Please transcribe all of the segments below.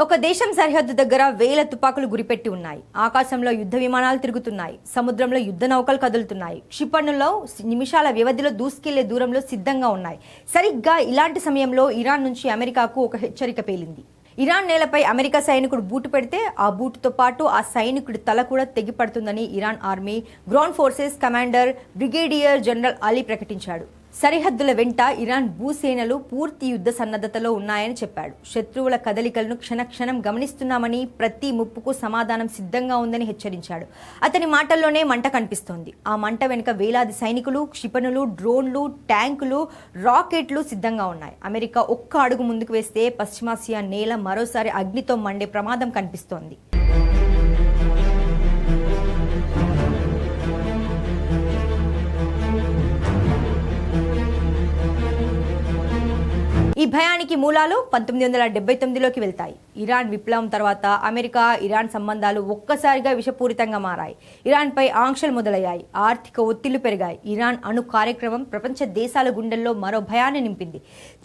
ఒక దేశం సరిహద్దు దగ్గర వేల తుపాకులు గురిపెట్టి ఉన్నాయి. ఆకాశంలో యుద్ధ విమానాలు తిరుగుతున్నాయి. సముద్రంలో యుద్ధ నౌకలు కదులుతున్నాయి. క్షిపణుల్లో నిమిషాల వ్యవధిలో దూసుకెళ్లే దూరంలో సిద్ధంగా ఉన్నాయి. సరిగ్గా ఇలాంటి సమయంలో ఇరాన్ నుంచి అమెరికాకు ఒక హెచ్చరిక పేలింది. ఇరాన్ నేలపై అమెరికా సైనికుడు బూటు పెడితే ఆ బూటుతో పాటు ఆ సైనికుడి తల కూడా తెగిపడుతుందని Iran army ground forces commander brigadier general Ali ప్రకటించాడు. సరిహద్దుల వెంట ఇరాన్ భూసేనలు పూర్తి యుద్ధ సన్నద్ధతలో ఉన్నాయని చెప్పాడు. శత్రువుల కదలికలను క్షణక్షణం గమనిస్తున్నామని, ప్రతి ముప్పుకు సమాధానం సిద్ధంగా ఉందని హెచ్చరించాడు. అతని మాటల్లోనే మంట కనిపిస్తోంది. ఆ మంట వెనుక వేలాది సైనికులు, క్షిపణులు, డ్రోన్లు, ట్యాంకులు, రాకెట్లు సిద్ధంగా ఉన్నాయి. అమెరికా ఒక్క అడుగు ముందుకు వేస్తే పశ్చిమాసియా నేల మరోసారి అగ్నితో మండే ప్రమాదం కనిపిస్తోంది. ఈ భయానికి మూలాలు 1979లోకి వెళ్తాయి. ఇరాన్ విప్లవం తర్వాత అమెరికా ఇరాన్ సంబంధాలు ఒక్కసారిగా విషపూరితంగా మారాయి. ఇరాన్పై ఆంక్షలు మొదలయ్యాయి. ఆర్థిక ఒత్తిళ్లు పెరిగాయి. ఇరాన్ అణు కార్యక్రమం ప్రపంచ దేశాల గుండెల్లో మరో భయాన్ని నింపింది.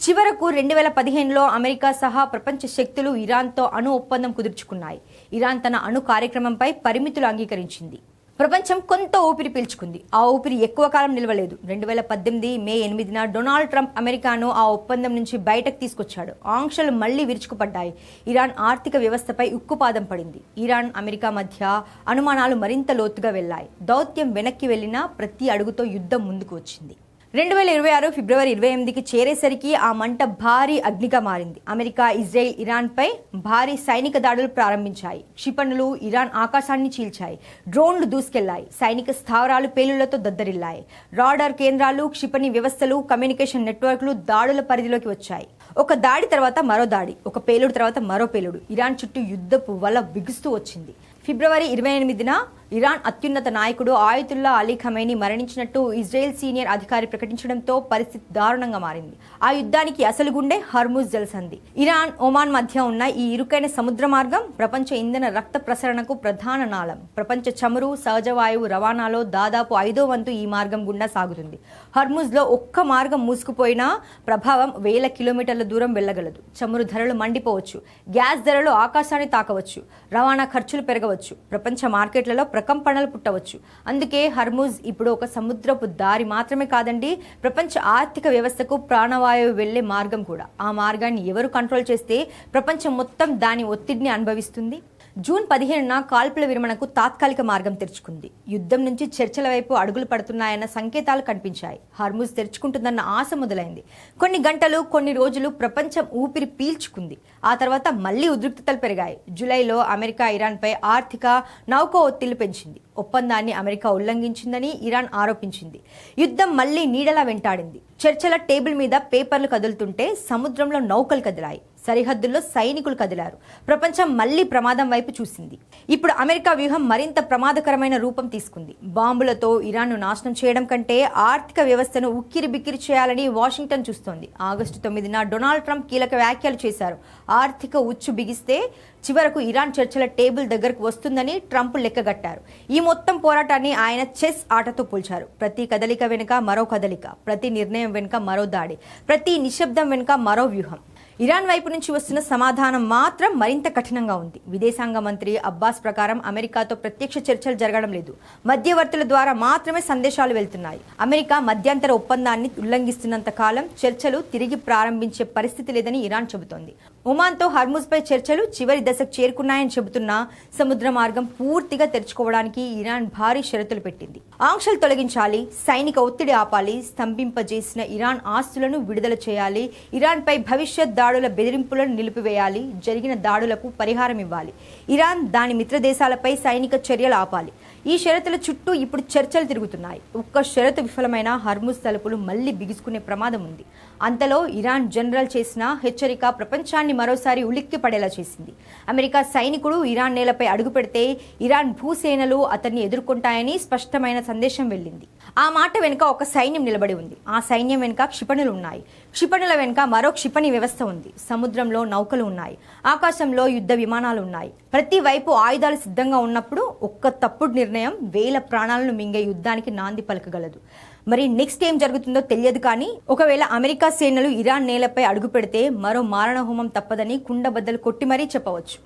చివరకు 2015లో అమెరికా సహా ప్రపంచ శక్తులు ఇరాన్తో అణు ఒప్పందం కుదుర్చుకున్నాయి. ఇరాన్ తన అణు కార్యక్రమంపై పరిమితులు అంగీకరించింది. ప్రపంచం కొంత ఊపిరి పీల్చుకుంది. ఆ ఊపిరి ఎక్కువ కాలం నిలవలేదు. 2018 మే 8న డొనాల్డ్ ట్రంప్ అమెరికాను ఆ ఒప్పందం నుంచి బయటకు తీసుకొచ్చాడు. ఆంక్షలు మళ్లీ విరుచుకుపడ్డాయి. ఇరాన్ ఆర్థిక వ్యవస్థపై ఉక్కుపాదం పడింది. ఇరాన్ అమెరికా మధ్య అనుమానాలు మరింత లోతుగా వెళ్లాయి. దౌత్యం వెనక్కి వెళ్లినా ప్రతి అడుగుతో యుద్ధం ముందుకు వచ్చింది. 2026 ఫిబ్రవరి 28కి చేరేసరికి ఆ మంట భారీ అగ్నిగా మారింది. అమెరికా, ఇజ్రాయెల్ ఇరాన్పై భారీ సైనిక దాడులు ప్రారంభించాయి. క్షిపణులు ఇరాన్ ఆకాశాన్ని చీల్చాయి. డ్రోన్లు దూసుకెళ్లాయి. సైనిక స్థావరాలు పేలుళ్లతో దద్దరిల్లాయి. రాడార్ కేంద్రాలు, క్షిపణి వ్యవస్థలు, కమ్యూనికేషన్ నెట్వర్క్లు దాడుల పరిధిలోకి వచ్చాయి. ఒక దాడి తర్వాత మరో దాడి, ఒక పేలుడు తర్వాత మరో పేలుడు. ఇరాన్ చుట్టూ యుద్ధపు వల బిగుస్తూ వచ్చింది. ఫిబ్రవరి 28న ఇరాన్ అత్యున్నత నాయకుడు ఆయతుల్లా అలీ ఖమేనీ మరణించినట్టు ఇజ్రాయెల్ సీనియర్ అధికారి ప్రకటించడంతో పరిస్థితి దారుణంగా మారింది. ఆ యుద్ధానికి అసలు గుండె హర్ముజ్ జలసంధి. ఇరాన్, ఒమాన్ మధ్య ఉన్న ఈ ఇరుకైన సముద్ర మార్గం ప్రపంచ ఇంధన రక్త ప్రసరణకు ప్రధాన నాళం. ప్రపంచ చమురు, సహజ వాయువు రవాణాలో దాదాపు 5వ వంతు ఈ మార్గం గుండా సాగుతుంది. హర్ముజ్లో ఒక్క మార్గం మూసుకుపోయినా ప్రభావం వేల కిలోమీటర్ల దూరం వెళ్ళగలదు. చమురు ధరలు మండిపోవచ్చు. గ్యాస్ ధరలు ఆకాశాన్ని తాకవచ్చు. రవాణా ఖర్చులు పెరగవచ్చు. ప్రపంచ మార్కెట్లలో ప్రకంపనలు పుట్టవచ్చు. అందుకే హర్ముజ్ ఇప్పుడు ఒక సముద్రపు దారి మాత్రమే కాదండి, ప్రపంచ ఆర్థిక వ్యవస్థకు ప్రాణవాయువు వెళ్లే మార్గం కూడా. ఆ మార్గాన్ని ఎవరు కంట్రోల్ చేస్తే ప్రపంచం మొత్తం దాని ఒత్తిడిని అనుభవిస్తుంది. జూన్ 15న కాల్పుల విరమణకు తాత్కాలిక మార్గం తెరుచుకుంది. యుద్ధం నుంచి చర్చల వైపు అడుగులు పడుతున్నాయన్న సంకేతాలు కనిపించాయి. హర్ముజ్ తెరుచుకుంటుందన్న ఆశ మొదలైంది. కొన్ని గంటలు, కొన్ని రోజులు ప్రపంచం ఊపిరి పీల్చుకుంది. ఆ తర్వాత మళ్లీ ఉద్రిక్తతలు పెరిగాయి. జూలైలో అమెరికా ఇరాన్పై ఆర్థిక, నౌక ఒత్తిళ్లు పెంచింది. ఒప్పందాన్ని అమెరికా ఉల్లంఘించిందని ఇరాన్ ఆరోపించింది. యుద్ధం మళ్లీ నీడలా వెంటాడింది. చర్చల టేబుల్ మీద పేపర్లు కదులుతుంటే సముద్రంలో నౌకలు కదిలాయి. సరిహద్దుల్లో సైనికులు కదిలారు. ప్రపంచం మళ్లీ ప్రమాదం వైపు చూసింది. ఇప్పుడు అమెరికా వ్యూహం మరింత ప్రమాదకరమైన రూపం తీసుకుంది. బాంబులతో ఇరాన్ను నాశనం చేయడం కంటే ఆర్థిక వ్యవస్థను ఉక్కిరి బిక్కిరి చేయాలని వాషింగ్టన్ చూస్తోంది. ఆగస్టు 9న డొనాల్డ్ ట్రంప్ కీలక వ్యాఖ్యలు చేశారు. ఆర్థిక ఉచ్చు బిగిస్తే చివరకు ఇరాన్ చర్చల టేబుల్ దగ్గరకు వస్తుందని ట్రంప్ లెక్కగట్టారు. ఈ మొత్తం పోరాటాన్ని ఆయన చెస్ ఆటతో పోల్చారు. ప్రతి కదలిక వెనుక మరో కదలిక, ప్రతి నిర్ణయం వెనుక మరో దాడి, ప్రతి నిశ్శబ్దం వెనుక మరో వ్యూహం. ఇరాన్ వైపు నుంచి వస్తున్న సమాధానం మాత్రం మరింత కఠినంగా ఉంది. విదేశాంగ మంత్రి అబ్బాస్ ప్రకారం అమెరికాతో ప్రత్యక్ష చర్చలు జరగడం లేదు. మధ్యవర్తుల ద్వారా మాత్రమే సందేశాలు వెళ్తున్నాయి. అమెరికా మధ్యంతర ఒప్పందాన్ని ఉల్లంఘిస్తున్నంత కాలం చర్చలు తిరిగి ప్రారంభించే పరిస్థితి లేదని ఇరాన్ చెబుతోంది. ఒమాన్తో హర్ముజ్పై చర్చలు చివరి దశకు చేరుకున్నాయని చెబుతున్నా సముద్ర మార్గం పూర్తిగా తెరుచుకోవడానికి ఇరాన్ భారీ షరతులు పెట్టింది. ఆంక్షలు తొలగించాలి, సైనిక ఒత్తిడి ఆపాలి, స్తంభింపజేసిన ఇరాన్ ఆస్తులను విడుదల చేయాలి, ఇరాన్పై భవిష్యత్ దాడుల బెదిరింపులను నిలిపివేయాలి, జరిగిన దాడులకు పరిహారం ఇవ్వాలి, ఇరాన్ దాని మిత్ర దేశాలపై సైనిక చర్యలు ఆపాలి. ఈ షరతుల చుట్టూ ఇప్పుడు చర్చలు తిరుగుతున్నాయి. ఒక్క షరతు విఫలమైన హర్ముజ్ తలుపులు మళ్లీ బిగుసుకునే ప్రమాదం ఉంది. అంతలో ఇరాన్ జనరల్ చేసిన హెచ్చరిక ప్రపంచాన్ని మరోసారి ఉలిక్కి పడేలా చేసింది. అమెరికా సైనికుడు ఇరాన్ నేలపై అడుగు పెడితే ఇరాన్ భూసేనలు అతన్ని ఎదుర్కొంటాయని స్పష్టమైన సందేశం వెళ్ళింది. ఆ మాట వెనుక ఒక సైన్యం నిలబడి ఉంది. ఆ సైన్యం వెనుక క్షిపణులు ఉన్నాయి. క్షిపణుల వెనుక మరో క్షిపణి వ్యవస్థ ఉంది. సముద్రంలో నౌకలు ఉన్నాయి. ఆకాశంలో యుద్ధ విమానాలు ఉన్నాయి. ప్రతి వైపు ఆయుధాలు సిద్ధంగా ఉన్నప్పుడు ఒక్క తప్పుడు నిర్ణయం వేల ప్రాణాలను మింగే యుద్ధానికి నాంది పలకగలదు. మరి నెక్స్ట్ ఏం జరుగుతుందో తెలియదు, కానీ ఒకవేళ అమెరికా సేనలు ఇరాన్ నేలపై అడుగు పెడితే మరో మారణహోమం తప్పదని కుండబద్దలు కొట్టి మరీ చెప్పవచ్చు.